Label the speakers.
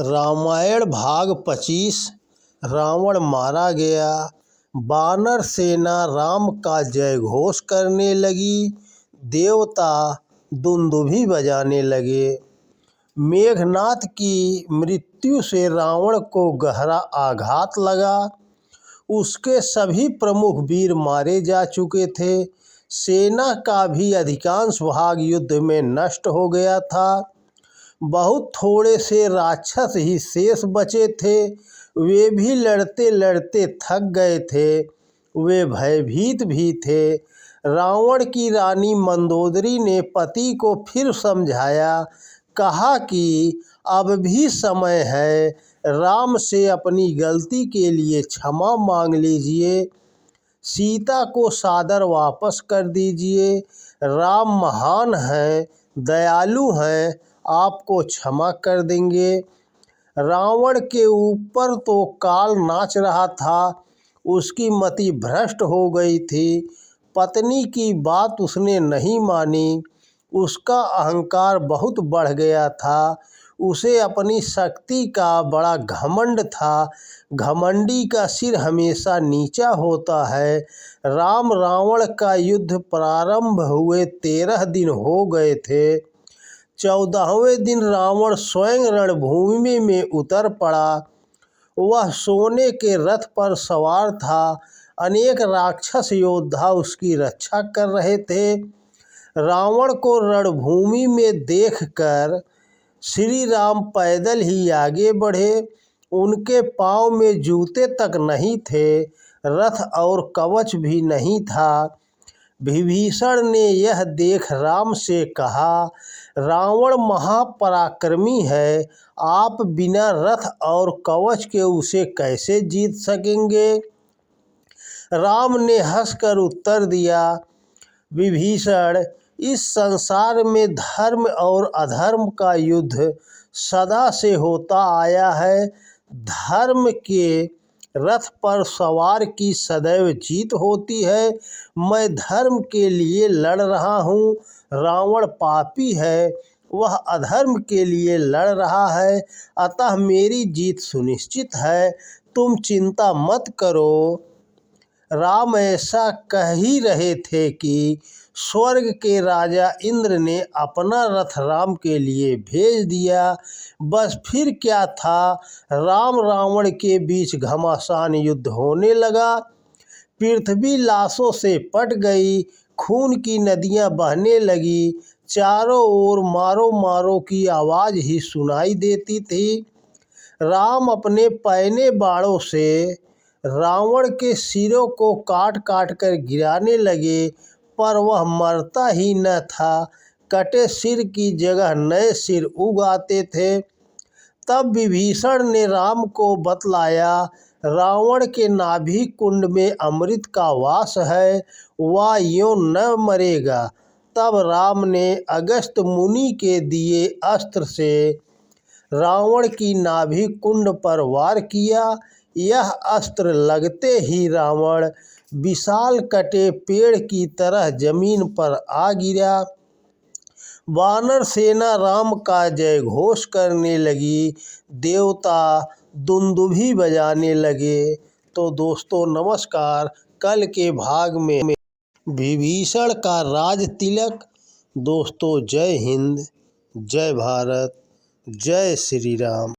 Speaker 1: रामायण भाग 25। रावण मारा गया। वानर सेना राम का जय घोष करने लगी। देवता दुंदुभी बजाने लगे। मेघनाथ की मृत्यु से रावण को गहरा आघात लगा। उसके सभी प्रमुख वीर मारे जा चुके थे। सेना का भी अधिकांश भाग युद्ध में नष्ट हो गया था। बहुत थोड़े से राक्षस ही शेष बचे थे। वे भी लड़ते लड़ते थक गए थे। वे भयभीत भी थे। रावण की रानी मंदोदरी ने पति को फिर समझाया। कहा कि अब भी समय है। राम से अपनी गलती के लिए क्षमा मांग लीजिए। सीता को सादर वापस कर दीजिए। राम महान हैं, दयालु हैं, आपको क्षमा कर देंगे। रावण के ऊपर तो काल नाच रहा था। उसकी मति भ्रष्ट हो गई थी। पत्नी की बात उसने नहीं मानी। उसका अहंकार बहुत बढ़ गया था। उसे अपनी शक्ति का बड़ा घमंड था। घमंडी का सिर हमेशा नीचा होता है। राम रावण का युद्ध प्रारंभ हुए 13 दिन हो गए थे। 14वें दिन रावण स्वयं रणभूमि में उतर पड़ा। वह सोने के रथ पर सवार था। अनेक राक्षस योद्धा उसकी रक्षा कर रहे थे। रावण को रणभूमि में देखकर श्री राम पैदल ही आगे बढ़े। उनके पांव में जूते तक नहीं थे। रथ और कवच भी नहीं था। विभीषण ने यह देख राम से कहा, रावण महापराक्रमी है। आप बिना रथ और कवच के उसे कैसे जीत सकेंगे? राम ने हंसकर उत्तर दिया, विभीषण, इस संसार में धर्म और अधर्म का युद्ध सदा से होता आया है। धर्म के रथ पर सवार की सदैव जीत होती है। मैं धर्म के लिए लड़ रहा हूँ। रावण पापी है, वह अधर्म के लिए लड़ रहा है, अतः मेरी जीत सुनिश्चित है। तुम चिंता मत करो। राम ऐसा कह ही रहे थे कि स्वर्ग के राजा इंद्र ने अपना रथ राम के लिए भेज दिया। बस फिर क्या था, राम रावण के बीच घमासान युद्ध होने लगा। पृथ्वी लाशों से पट गई। खून की नदियां बहने लगी। चारों ओर मारो मारो की आवाज़ ही सुनाई देती थी। राम अपने पैने बाणों से रावण के सिरों को काट काट कर गिराने लगे, पर वह मरता ही न था। कटे सिर की जगह नए सिर उग आते थे। तब विभीषण ने राम को बतलाया, रावण के नाभि कुंड में अमृत का वास है, वह यूं न मरेगा। तब राम ने अगस्त्य मुनि के दिए अस्त्र से रावण की नाभि कुंड पर वार किया। यह अस्त्र लगते ही रावण विशाल कटे पेड़ की तरह जमीन पर आ गिरा। वानर सेना राम का जय घोष करने लगी। देवता दुंदुभी बजाने लगे। तो दोस्तों नमस्कार। कल के भाग में विभीषण का राज तिलक। दोस्तों जय हिंद, जय भारत, जय श्री राम।